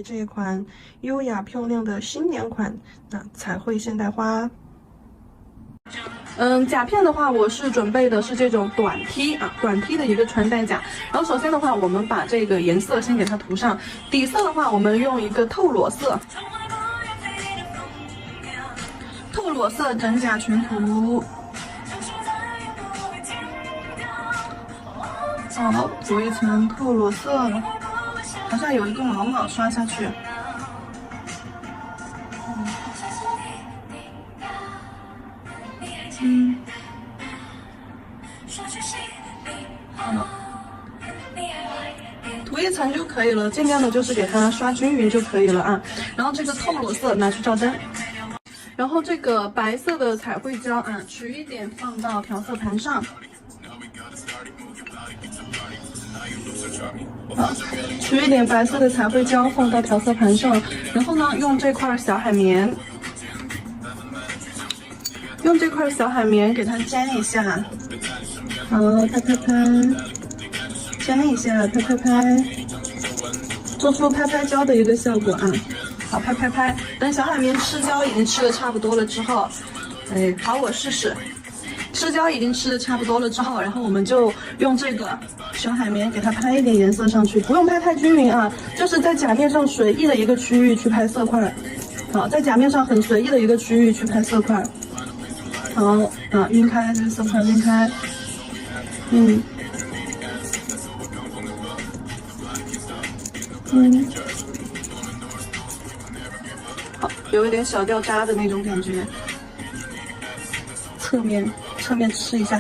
这一款优雅漂亮的新年款，彩绘现代花。甲片的话，我是准备的是这种短 T 短 T 的一个穿戴甲。然后首先的话，我们把这个颜色先给它涂上。底色的话，我们用一个透裸色，透裸色整甲全涂。好，涂一层透裸色，好像有一个毛毛刷下去。涂一层就可以了，尽量的就是给它刷均匀就可以了啊。然后这个透裸色拿去照灯，然后这个白色的彩绘胶取一点放到调色盘上。好，取一点白色的彩绘胶放到调色盘上，然后呢，用这块小海绵，给它粘一下。好，拍，粘一下，拍，做出拍胶的一个效果啊。好，拍，等小海绵吃胶已经吃的差不多了之后，好，我试试。吃胶已经吃的差不多了之后，然后我们就用这个小海绵给它拍一点颜色上去，不用拍太均匀啊，就是在甲面上随意的一个区域去拍色块。好，在甲面上很随意的一个区域去拍色块。好，晕开这个色块，晕开。好，有一点小掉渣的那种感觉。侧面吃一下，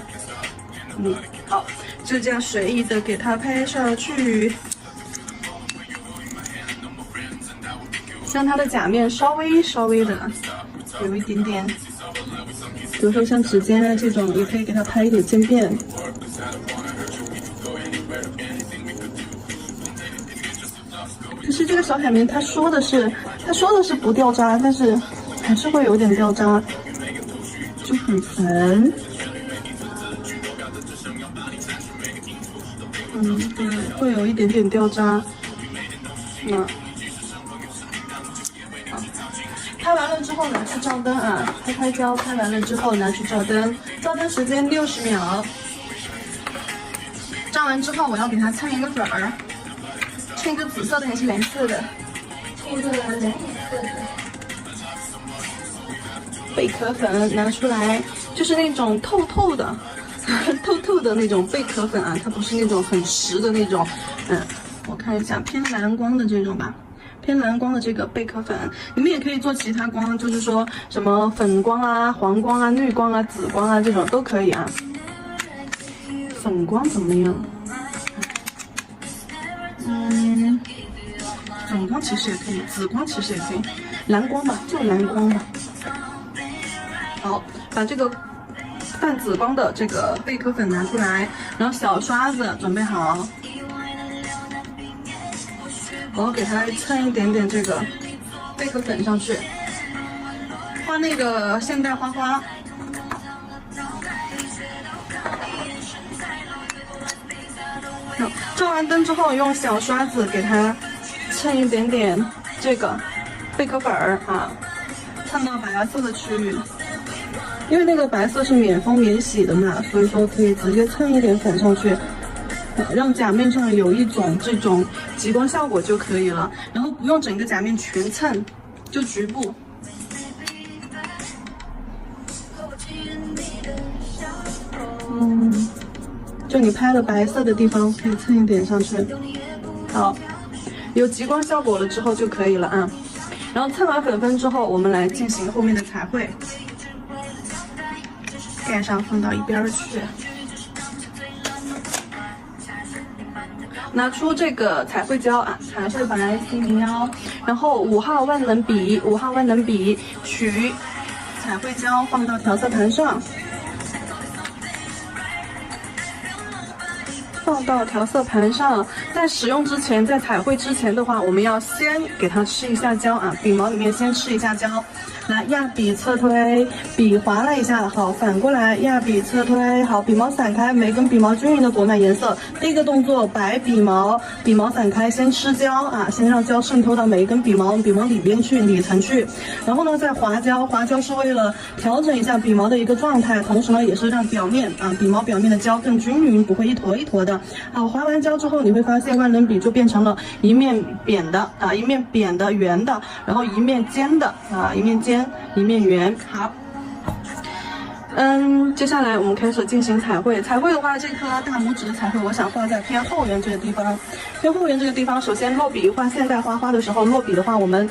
好，就这样随意的给它拍上去，让它的甲面稍微的有一点点，比如说像指尖啊这种，也可以给它拍一点渐变。可是这个小海绵它说的是不掉渣，但是还是会有点掉渣。就很烦，对，会有一点点掉渣。好，拍完了之后拿去照灯啊，拍胶，拍完了之后拿去照灯，照灯时间60秒。照完之后，我要给它蹭一个粉儿，蹭一个紫色的还是蓝色的？蹭一个蓝色的。贝壳粉拿出来，就是那种透透的那种贝壳粉啊，它不是那种很实的那种，我看一下偏蓝光的这种吧，偏蓝光的这个贝壳粉，你们也可以做其他光，就是说什么粉光啊、黄光啊、绿光啊、紫光啊这种都可以啊。粉光怎么样？粉光其实也可以，紫光其实也可以，蓝光吧，就蓝光吧。好，把这个泛紫光的这个贝壳粉拿出来，然后小刷子准备好，我给它蹭一点点这个贝壳粉上去，画那个现代花花。照完灯之后，用小刷子给它蹭一点点这个贝壳粉儿蹭到白色的区域。因为那个白色是免封免洗的嘛，所以说可以直接蹭一点粉上去，让甲面上有一种这种极光效果就可以了。然后不用整个甲面全蹭，就局部。就你拍了白色的地方可以蹭一点上去。好，有极光效果了之后就可以了啊。然后蹭完粉粉之后，我们来进行后面的彩绘。盖上放到一边去，拿出这个彩绘胶彩绘白701，然后5号万能笔，取彩绘胶放到调色盘上，放到调色盘上。在使用之前，在彩绘之前的话，我们要先给它吃一下胶啊，笔毛里面先吃一下胶。来，压笔侧推，笔划了一下，好，反过来压笔侧推，好，笔毛散开，每根笔毛均匀的裹满颜色。第一个动作摆笔毛，笔毛散开，先吃胶啊，先让胶渗透到每一根笔毛里边去，里层去。然后呢，再划胶，划胶是为了调整一下笔毛的一个状态，同时呢，也是让表面啊笔毛表面的胶更均匀，不会一坨一坨的。好，划完胶之后，你会发现万能笔就变成了一面扁的啊，一面扁的圆的，然后一面尖的啊，一面尖。一面圆，好。接下来我们开始进行彩绘。彩绘的话，这颗大拇指的彩绘，我想画在偏后缘这个地方。偏后缘这个地方，首先落笔画现代花花的时候，落笔的话，我们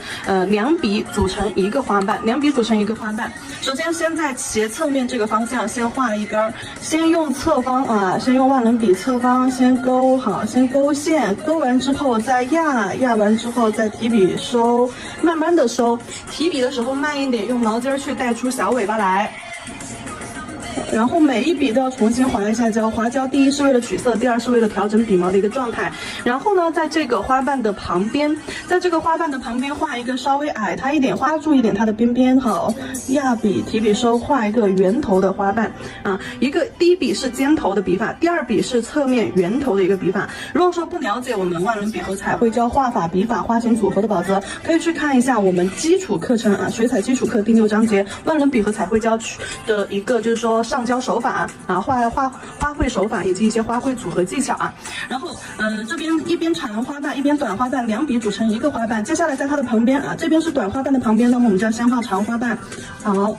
两笔组成一个花瓣，两笔组成一个花瓣。首先，先在斜侧面这个方向先画一根，先用侧方啊，先用万能笔侧方先勾好，先勾线，勾完之后再压，压完之后再提笔收，慢慢的收。提笔的时候慢一点，用毛巾去带出小尾巴来。然后每一笔都要重新划一下胶，划胶第一是为了取色，第二是为了调整笔毛的一个状态。然后呢，在这个花瓣的旁边，画一个稍微矮它一点，画注意点它的边边，好，压笔提笔收，画一个圆头的花瓣啊。第一笔是尖头的笔法，第二笔是侧面圆头的一个笔法。如果说不了解我们万能笔和彩绘胶画法、笔法、花型组合的宝则，可以去看一下我们基础课程啊，水彩基础课第6章节万能笔和彩绘胶的一个就是说上胶手法啊，花卉手法以及一些花卉组合技巧啊。然后这边一边长花瓣一边短花瓣，两笔组成一个花瓣。接下来在它的旁边啊，这边是短花瓣的旁边，那么我们就要先画长花瓣。好，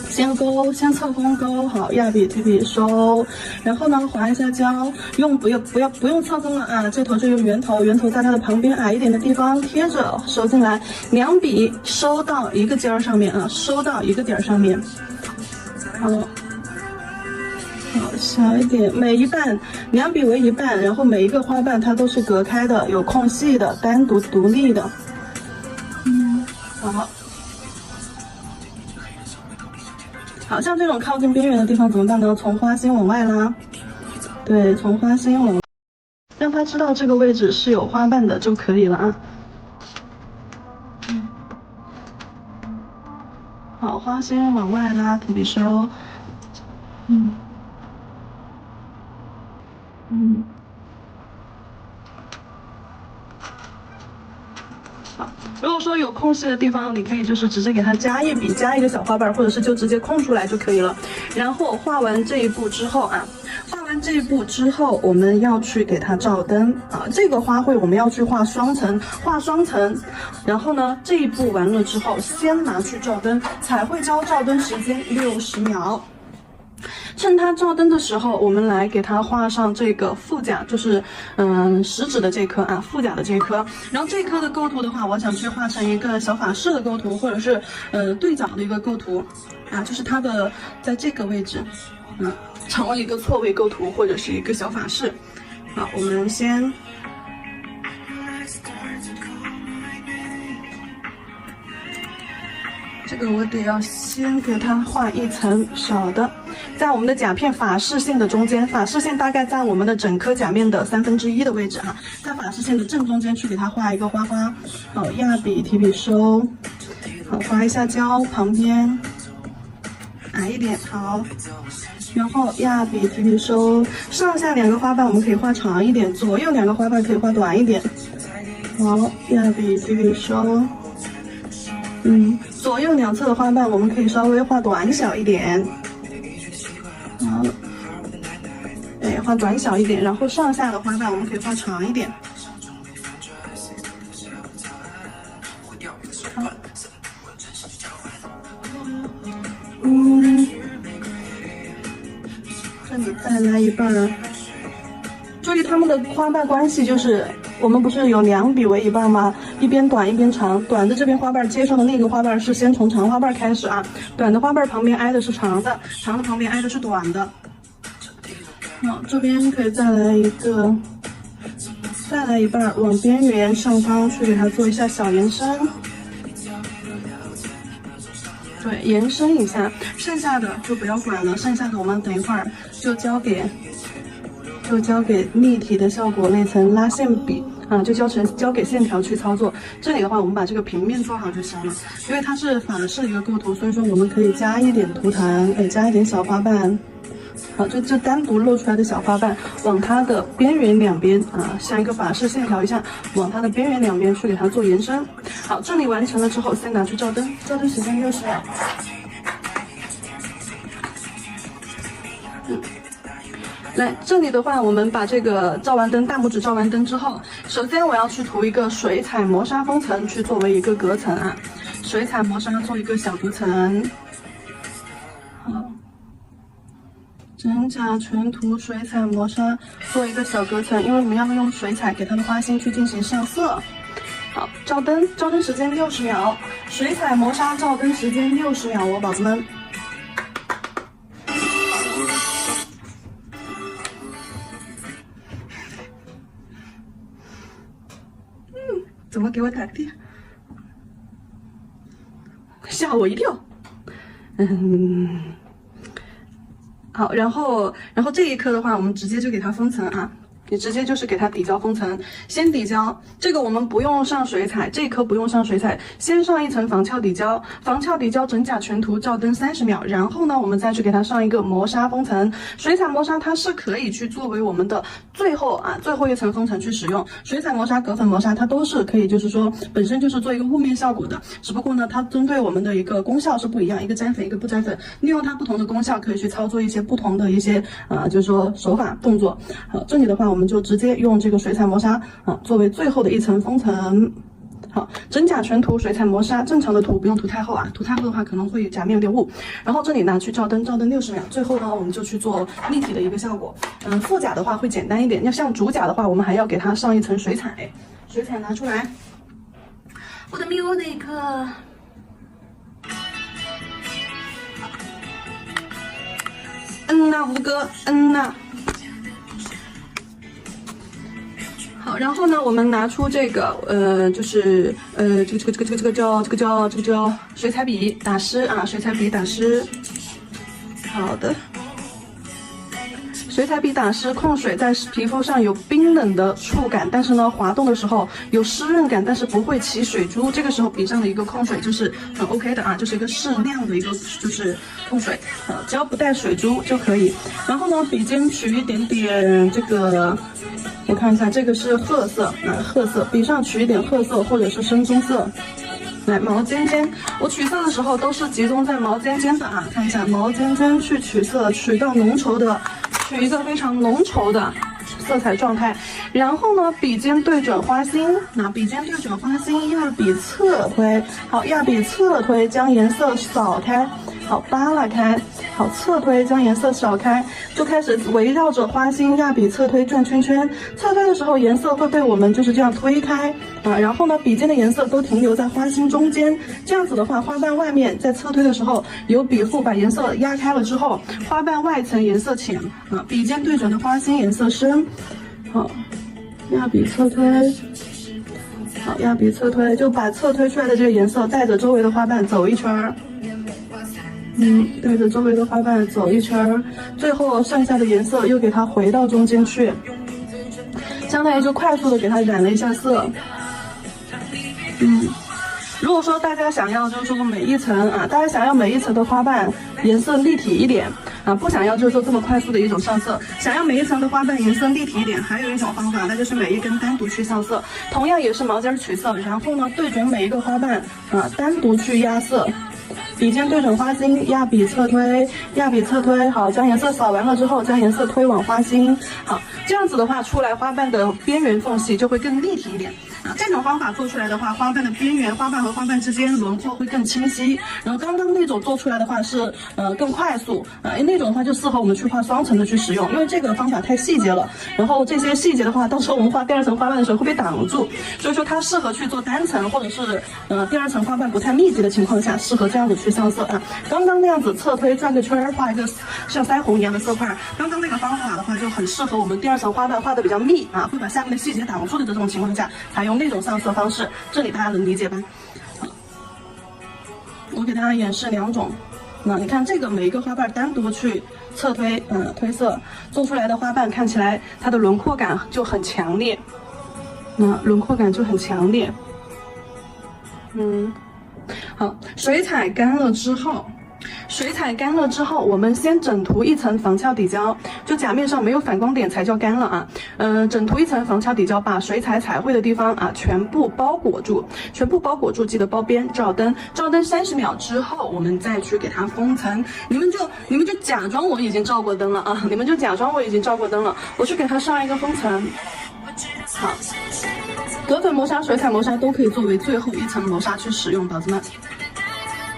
先勾，先侧锋勾好，压笔提笔收，然后呢划一下胶，不用侧锋了啊，这头就用圆头，圆头在它的旁边矮一点的地方贴着收进来，两笔收到一个尖儿上面啊，收到一个点儿上面。好，小一点，每一瓣两笔为一瓣，然后每一个花瓣它都是隔开的，有空隙的，单独独立的。好，像这种靠近边缘的地方怎么办呢？从花心往外拉，对，从花心往，让它知道这个位置是有花瓣的就可以了啊。好，花心往外拉，提笔收。好，如果说有空隙的地方，你可以就是直接给它加一笔，加一个小花瓣，或者是就直接空出来就可以了。然后画完这一步之后啊，我们要去给它照灯啊。这个花卉我们要去画双层，然后呢，这一步完了之后，先拿去照灯。彩绘胶照灯时间60秒。趁它照灯的时候，我们来给它画上这个腹甲，就是食指的这颗啊，腹甲的这颗。然后这颗的构图的话，我想去画成一个小法式的构图，或者是对角的一个构图啊，就是它的在这个位置，成为一个错位构图或者是一个小法式。好，我们先。这个我得要先给它画一层小的，在我们的甲片法式线的中间，法式线大概在我们的整颗甲面的1/3的位置啊，在法式线的正中间去给它画一个花花。好，压笔提笔收，好，划一下胶，旁边矮一点，好，然后压笔提笔收，上下两个花瓣我们可以画长一点，左右两个花瓣可以画短一点。好，压笔提笔收。左右两侧的花瓣我们可以稍微画短小一点，好，画短小一点，然后上下的花瓣我们可以画长一点，好，这里再来一半，注意它们的花瓣关系就是。我们不是有两笔为一半吗？一边短一边长，短的这边花瓣接上的那个花瓣是先从长花瓣开始啊，短的花瓣旁边挨的是长的，长的旁边挨的是短的。好，这边可以再来一个，再来一半，往边缘上方去给它做一下小延伸。对，延伸一下，剩下的就不要管了，剩下的我们等一会儿就交给就交给立体的效果那层拉线笔啊，就交给线条去操作。这里的话，我们把这个平面做好就行了，因为它是法式一个构图，所以说我们可以加一点图腾，加一点小花瓣。好，就单独露出来的小花瓣，往它的边缘两边啊，像一个法式线条一样，往它的边缘两边去给它做延伸。好，这里完成了之后，先拿去照灯，照灯时间60秒。来，这里的话，我们把这个照完灯，大拇指照完灯之后，首先我要去涂一个水彩磨砂封层，去作为一个隔层啊，水彩磨砂做一个小隔层。好。真假全涂水彩磨砂做一个小隔层，因为我们要用水彩给它的花心去进行上色。好，照灯，照灯时间60秒，水彩磨砂照灯时间60秒哦，宝子们。怎么给我打电？吓我一跳。好，然后这一颗的话，我们直接就给它封层啊，你直接就是给它底胶封层，先底胶，这个我们不用上水彩，这一颗不用上水彩，先上一层防翘底胶，防翘底胶真假全涂，照灯30秒，然后呢，我们再去给它上一个磨砂封层，水彩磨砂它是可以去作为我们的最后一层封层去使用，水彩磨砂、隔粉磨砂它都是可以，就是说本身就是做一个雾面效果的，只不过呢，它针对我们的一个功效是不一样，一个沾粉，一个不沾粉，利用它不同的功效，可以去操作一些不同的一些就是说手法动作。好，这里的话我们就直接用这个水彩磨砂作为最后的一层封层。好，真假全涂水彩磨砂，正常的涂，不用涂太厚啊，涂太厚的话可能会甲面有点雾。然后这里拿去照灯，照灯60秒。最后呢，我们就去做立体的一个效果。副甲的话会简单一点，要像主甲的话，我们还要给它上一层水彩。水彩拿出来，我的 music。吴哥，好，然后呢，我们拿出这个，就是这个叫水彩笔打湿啊，水彩笔打湿。好的，水彩笔打湿，控水在皮肤上有冰冷的触感，但是呢，滑动的时候有湿润感，但是不会起水珠。这个时候笔上的一个控水就是很 OK 的啊，就是一个适量的一个就是控水，只要不带水珠就可以。然后呢，笔尖取一点点这个。我看一下，这个是褐色，褐色，笔上取一点褐色或者是深棕色。来，毛尖尖，我取色的时候都是集中在毛尖尖的啊，看一下毛尖尖去取色，取到浓稠的，取一个非常浓稠的色彩状态。然后呢，笔尖对准花心，笔尖对准花心，压笔侧推，好，压笔侧推，将颜色扫开。好，扒拉开，好，侧推将颜色扫开，就开始围绕着花心压笔侧推转圈圈。侧推的时候，颜色会被我们就是这样推开然后呢，笔尖的颜色都停留在花心中间。这样子的话，花瓣外面在侧推的时候，由笔腹把颜色压开了之后，花瓣外层颜色浅笔尖对准的花心颜色深。好，压笔侧推。好，压笔侧推，就把侧推出来的这个颜色带着周围的花瓣走一圈。带着周围的花瓣走一圈，最后剩下的颜色又给它回到中间去，相当于就快速的给它染了一下色。如果说大家想要就是说每一层大家想要每一层的花瓣颜色立体一点不想要就是说这么快速的一种上色，想要每一层的花瓣颜色立体一点，还有一种方法，那就是每一根单独去上色，同样也是毛尖取色，然后呢对准每一个花瓣单独去压色。笔尖对准花心，压笔侧推，压笔侧推，好，将颜色扫完了之后，将颜色推往花心，好，这样子的话，出来花瓣的边缘缝隙就会更立体一点这种方法做出来的话，花瓣的边缘，花瓣和花瓣之间轮廓会更清晰。然后刚刚那种做出来的话是更快速那种的话就适合我们去画双层的去使用，因为这个方法太细节了。然后这些细节的话，到时候我们画第二层花瓣的时候会被挡住，所以说它适合去做单层或者是第二层花瓣不太密集的情况下，适合这样子去上色刚刚那样子侧推转个圈，画一个像腮红一样的色块，刚刚那个方法的话就很适合我们第二层花瓣画的比较密会把下面的细节挡住的这种情况下，采用那种上色方式，这里大家能理解吧？我给大家演示2种。你看这个每一个花瓣单独去侧推，推色，做出来的花瓣看起来它的轮廓感就很强烈，轮廓感就很强烈。好，水彩干了之后，我们先整涂一层防翘底胶，就甲面上没有反光点才叫干了啊。整涂一层防翘底胶，把水彩彩绘的地方啊全部包裹住，记得包边，照灯30秒之后，我们再去给它封层。你们就假装我已经照过灯了啊，我去给它上一个封层。好，隔粉磨砂、水彩磨砂都可以作为最后一层磨砂去使用，宝子们。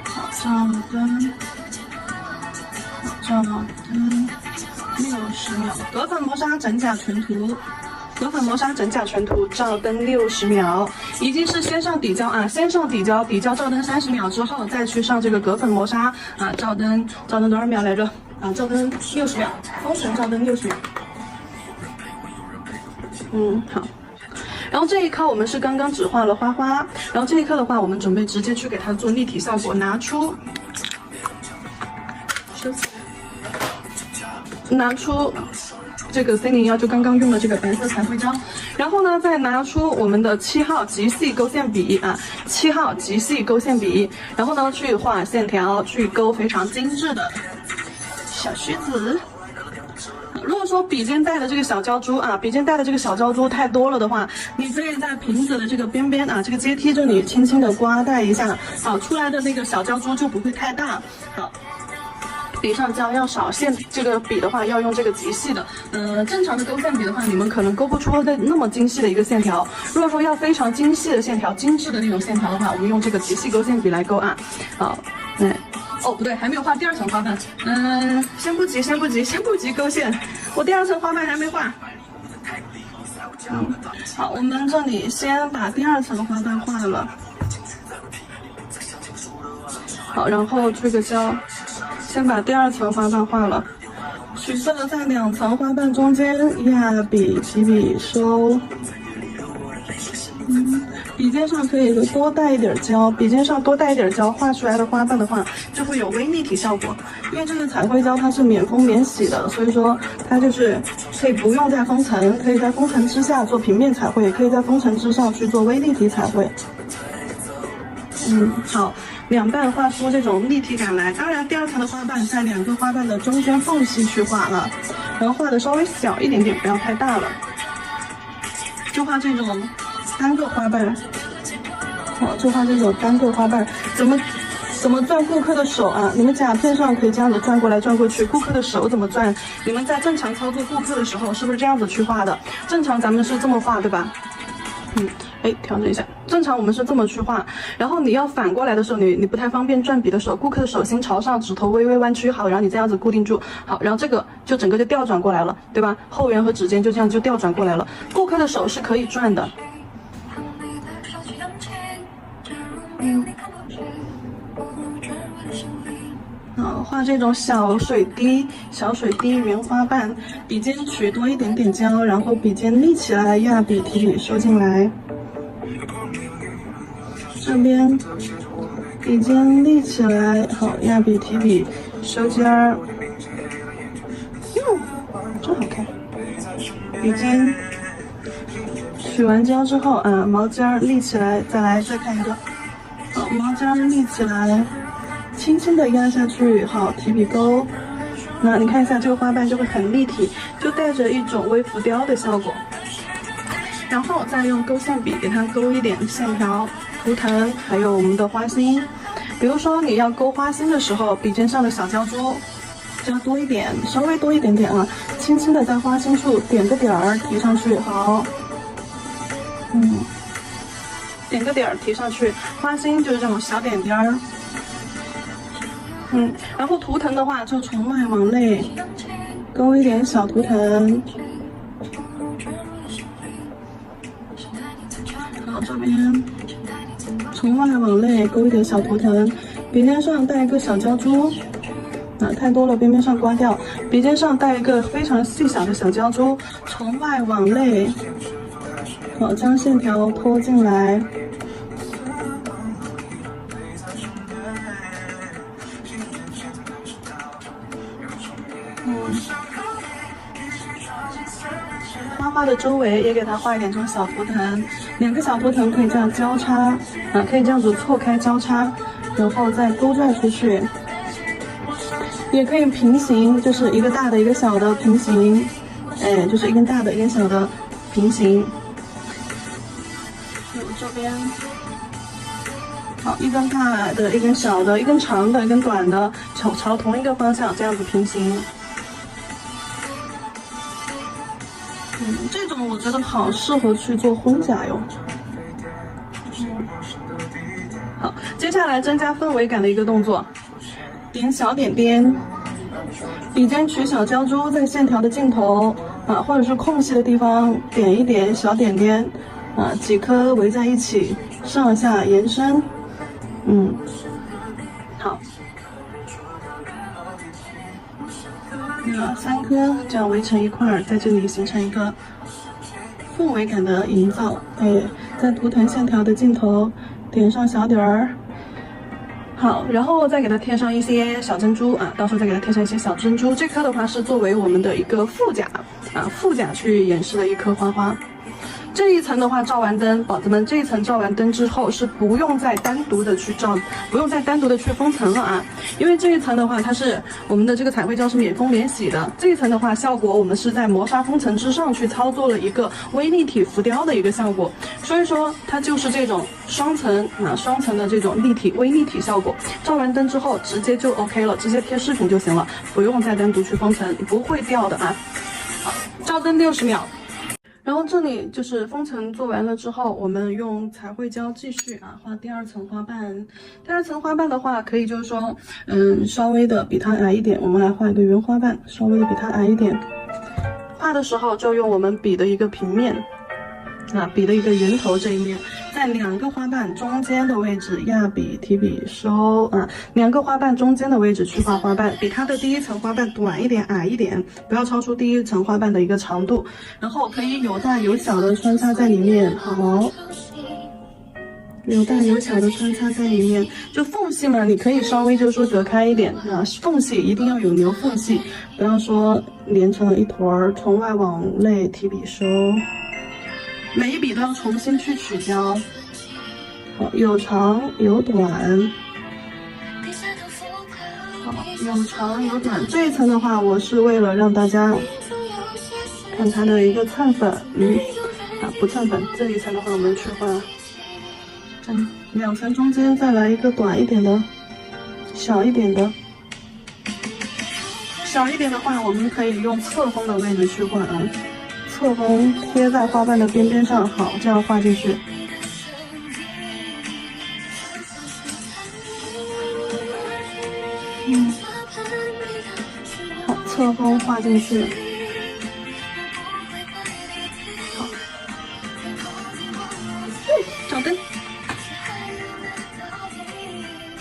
好，照灯60秒，隔粉磨砂整甲全涂，照灯60秒，已经是先上底胶啊，底胶照灯30秒之后，再去上这个隔粉磨砂啊，照灯多少秒来着？啊，照灯60秒，封层照灯60秒。好。然后这一颗我们是刚刚只画了花花，然后这一颗的话，我们准备直接去给它做立体效果，拿出这个301，就刚刚用的这个白色彩绘胶，然后呢，再拿出我们的7号极细勾线笔啊，7号极细勾线笔，然后呢去画线条，去勾非常精致的小须子。如果说笔尖带的这个小胶珠太多了的话，你可以在瓶子的这个边边啊，这个阶梯这里轻轻的刮带一下，好，出来的那个小胶珠就不会太大。好，笔上胶要少，这个笔的话要用这个极细的，正常的勾线笔的话，你们可能勾不出那么精细的一个线条。如果说要非常精细的线条，精致的那种线条的话，我们用这个极细勾线笔来勾啊。好，哦，不对，还没有画第2层花瓣。先不急勾线，我第2层花瓣还没画。好，我们这里先把第2层花瓣画了。好，然后这个胶，先把第2层花瓣画了。取色在2层花瓣中间压笔提笔收。笔尖上可以多带一点胶，画出来的花瓣的话就会有微立体效果。因为这个彩绘胶它是免封免洗的，所以说它就是可以不用再封层，可以在封层之下做平面彩绘，也可以在封层之上去做微立体彩绘。好，两半画出这种立体感来。当然，第2层的花瓣在2个花瓣的中间缝隙去画了，然后画的稍微小一点点，不要太大了，就画这种单个花瓣。好，就画这种单个花瓣，怎么转顾客的手啊？你们甲片上可以这样子转过来转过去，顾客的手怎么转？你们在正常操作顾客的时候是不是这样子去画的？正常咱们是这么画，对吧？调整一下，正常我们是这么去画，然后你要反过来的时候，你不太方便转笔的时候，顾客的手心朝上，指头微微弯曲好，然后你这样子固定住，好，然后这个就整个就调转过来了，对吧？后缘和指尖就这样就调转过来了，顾客的手是可以转的。好，画这种小水滴圆花瓣，笔尖取多一点点胶，然后笔尖立起来，压笔提笔收进来。这边笔尖立起来，好，压笔提笔收尖儿。真好看。笔尖取完胶之后啊，毛尖立起来，再看一个。好，毛尖立起来。轻轻的压下去，好，提笔勾，那你看一下这个花瓣就会很立体，就带着一种微浮雕的效果。然后再用勾线笔给它勾一点线条、图腾，还有我们的花心。比如说你要勾花心的时候，笔尖上的小胶珠就要多一点，稍微多一点点啊，轻轻的在花心处点个点儿提上去，好，点个点儿提上去，花心就是这种小点点儿。然后图腾的话，就从外往内勾一点小图腾。好，这边从外往内勾一点小图腾，笔尖上带一个小胶珠，太多了，边边上刮掉。笔尖上带一个非常细小的小胶珠，从外往内，好，将线条拖进来。花花的周围也给它画一点这种小图腾，2个小图腾可以这样交叉啊，可以这样子错开交叉，然后再勾拽出去，也可以平行，就是一个大的一个小的平行，哎，就是一根大的一根小的平行。这边。好，一根大的，一根小的，一根长的，一根短的，朝同一个方向这样子平行。这种我觉得好适合去做婚甲哟。好，接下来增加氛围感的一个动作，点小点点，笔尖取小胶珠，在线条的尽头啊，或者是空隙的地方点一点小点点啊，几颗围在一起，上下延伸。好，3颗这样围成一块，在这里形成一个氛围感的营造。哎，在图腾线条的尽头点上小点儿。好，然后再给它贴上一些小珍珠啊，到时候再给它贴上一些小珍珠。这颗的话是作为我们的一个副甲啊，副甲去演示的一颗花花。这一层的话照完灯，宝子们，这一层照完灯之后是不用再单独的去照，不用再单独的去封层了啊，因为这一层的话它是我们的这个彩绘胶是免封免洗的，这一层的话效果我们是在磨砂封层之上去操作了一个微立体浮雕的一个效果，所以说它就是这种双层的这种微立体效果，照完灯之后直接就 OK 了，直接贴饰品就行了，不用再单独去封层，不会掉的啊。好，照灯60秒。然后这里就是封层做完了之后，我们用彩绘胶继续画第2层花瓣。第2层花瓣的话，可以就是说，稍微的比它矮一点，我们来画一个圆花瓣，稍微的比它矮一点。画的时候就用我们笔的一个平面，笔的一个圆头这一面，在2个花瓣中间的位置压笔提笔收2个花瓣中间的位置去画花瓣，比它的第1层花瓣短一点矮一点，不要超出第1层花瓣的一个长度，然后可以有大有小的穿插在里面。好，有大有小的穿插在里面，就缝隙嘛，你可以稍微就是说隔开一点缝隙一定要有留缝隙，不要说连成了一坨，从外往内提笔收。每一笔都要重新去取胶，好，有长有短，好，有长有短。这一层的话，我是为了让大家看它的一个蹭粉，不蹭粉。这一层的话，我们去画，2层中间再来一个短一点的，小一点的。小一点的话，我们可以用侧锋的位置去画侧锋贴在花瓣的边边上，好，这样画进去。好，侧锋画进去。好，照灯。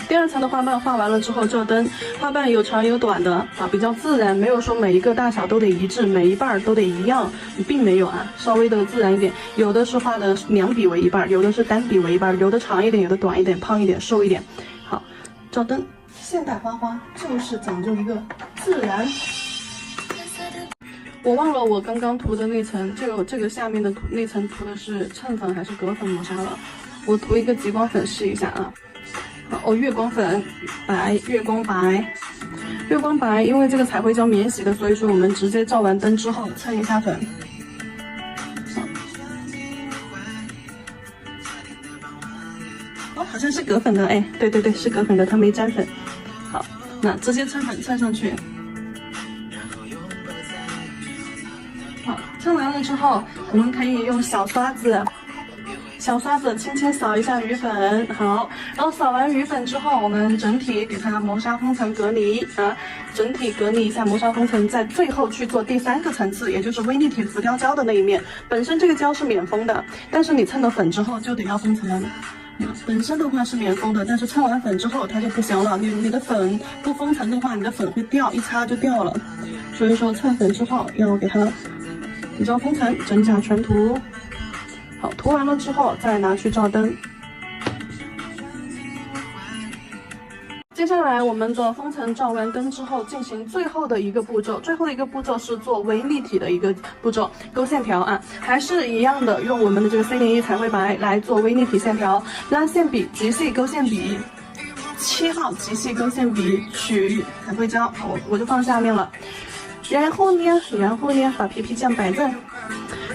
第2层的花瓣画完了之后照灯，花瓣有长有短的比较自然，没有说每一个大小都得一致，每一半都得一样，并没有稍微的自然一点。有的是画的2笔为一半，有的是单笔为一半，有的长一点，有的短一点，胖一点，瘦一点。好，照灯。现代花花就是讲究一个自然。我忘了我刚刚涂的那层，这个下面的那层涂的是衬粉还是隔粉磨砂了？我涂一个极光粉试一下月光粉白，月光白，月光白，因为这个彩绘胶免洗的，所以说我们直接照完灯之后蹭一下粉。好像是隔粉的，哎，对对对，是隔粉的，它没沾粉。好，那直接蹭粉蹭上去。好，蹭完了之后，我们可以用小刷子轻轻扫一下余粉，好，然后扫完余粉之后，我们整体给它磨砂封层隔离整体隔离一下磨砂封层，在最后去做第3个层次，也就是微立体浮雕胶的那一面。本身这个胶是免封的，但是你蹭了粉之后就得要封层。本身的话是免封的，但是蹭完粉之后它就不行了。你的粉不封层的话，你的粉会掉，一擦就掉了。所以说蹭粉之后要给它比较封层，真假全涂。好，涂完了之后再拿去照灯。接下来我们的封层罩完灯之后，进行最后的一个步骤。最后的一个步骤是做微立体的一个步骤，勾线条啊，还是一样的，用我们的这个C01彩绘白来做微立体线条，拉线笔、极细勾线笔。7号极细勾线笔取彩绘胶，我就放下面了。然后呢，把皮皮酱摆正。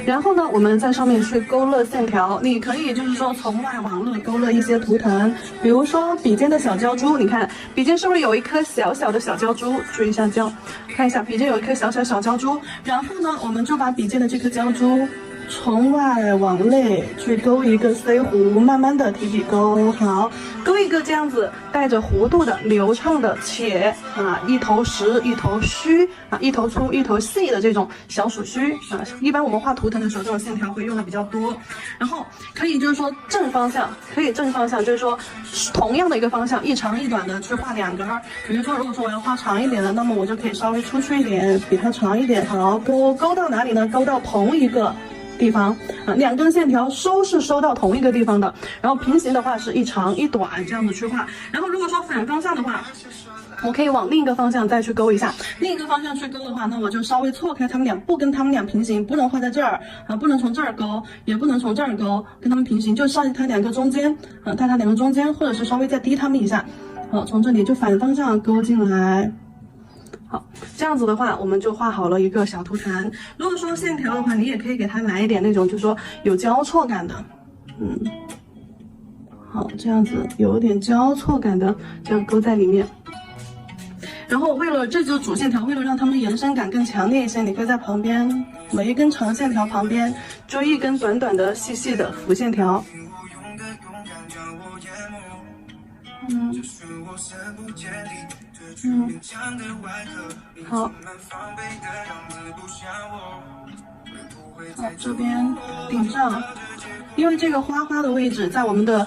然后呢，我们在上面去勾勒线条，你可以就是说从外往内勾勒一些图腾，比如说笔尖的小胶珠，你看笔尖是不是有一颗小小的小胶珠？注意一下胶，看一下笔尖有一颗小小胶珠。然后呢，我们就把笔尖的这颗胶珠从外往内去勾一个 C 弧，慢慢的提笔勾，好，勾一个这样子带着弧度的流畅的，且一头实一头虚一头粗一头细的这种小鼠须一般我们画图腾的时候，这种线条会用的比较多。然后可以就是说正方向，就是说同样的一个方向，一长一短的去画2根。比如说，如果说我要画长一点的，那么我就可以稍微出去一点，比它长一点。好，勾到哪里呢？勾到同一个地方2根线条是收到同一个地方的，然后平行的话是一长一短这样子去画。然后如果说反方向的话，我可以往另一个方向再去勾一下，另一个方向去勾的话，那我就稍微错开它们俩，不跟它们俩平行，不能画在这儿不能从这儿勾，也不能从这儿勾，跟它们平行，就上它2个中间在它2个中间，或者是稍微再低它们一下，好，从这里就反方向勾进来。好，这样子的话，我们就画好了一个小图腾。如果说线条的话，你也可以给它来一点那种，就是说有交错感的，好，这样子有点交错感的，这样勾在里面。然后为了这就是主线条，为了让它们延伸感更强烈一些，你可以在旁边每一根长线条旁边追一根短短的细细的弧线条。好，这边顶上，因为这个花花的位置在我们的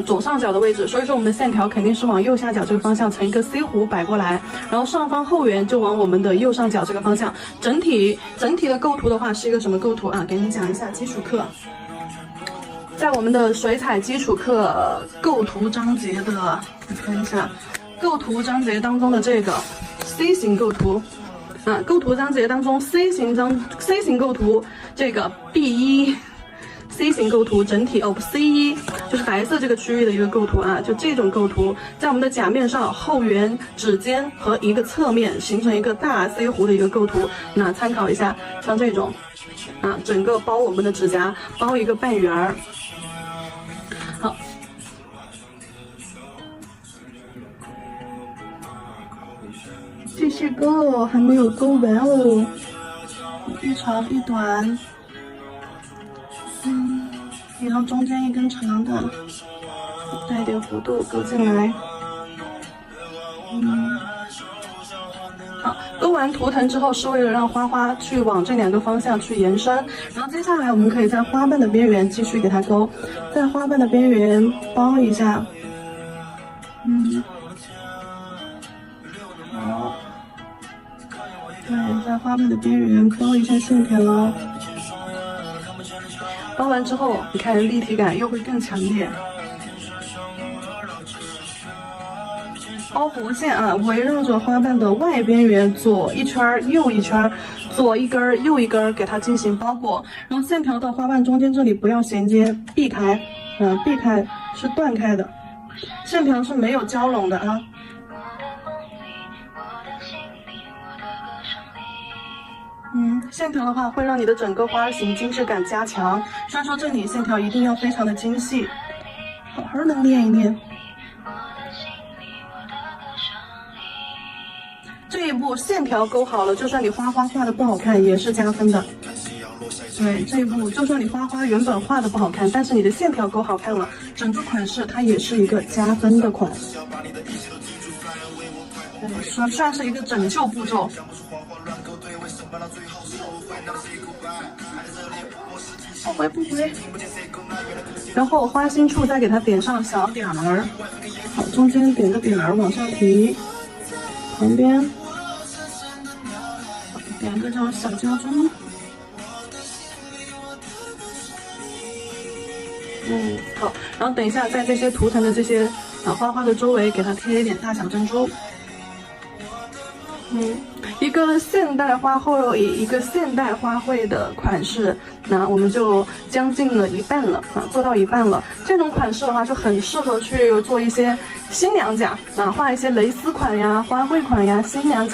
左上角的位置，所以说我们的线条肯定是往右下角这个方向成一个 C 弧摆过来，然后上方后圆就往我们的右上角这个方向。整体的构图的话是一个什么构图啊？给你讲一下基础课。在我们的水彩基础课构图章节的，看一下构图章节当中的这个 C 型构图构图章节当中 C 型构图这个 B1 C 型构图整体C1 就是白色这个区域的一个构图就这种构图在我们的甲面上后圆指尖和一个侧面形成一个大 C 弧的一个构图，那参考一下，像这种整个包我们的指甲，包一个半圆儿。好，继续勾，还没有勾完哦，一长一短，然后中间一根长的，带点弧度勾进来。好，勾完图腾之后是为了让花花去往这2个方向去延伸，然后接下来我们可以在花瓣的边缘继续给它勾，在花瓣的边缘包一下，好，对，在花瓣的边缘包一下线条，包完之后，你看立体感又会更强烈。包弧线围绕着花瓣的外边缘左一圈右一圈，左一根右一根给它进行包裹，然后线条到花瓣中间这里不要衔接，避开，避开是断开的，线条是没有交拢的线条的话会让你的整个花型精致感加强，所以说这里线条一定要非常的精细，好好的练一练。这一步线条勾好了，就算你花花画的不好看也是加分的。对，这一步就算你花花原本画的不好看，但是你的线条勾好看了，整个款式它也是一个加分的款。对，算是一个拯救步骤。不回。然后花心处再给它点上小点儿，好，中间点个点儿往上提，旁边点个这种小胶珠。好，然后等一下在这些图腾的这些花花的周围给它贴一点大小珍珠。一个现代花卉，一个现代花卉的款式，那我们就将近了一半了做到一半了。这种款式的话，就很适合去做一些新娘甲画一些蕾丝款呀、花卉款呀、新娘甲。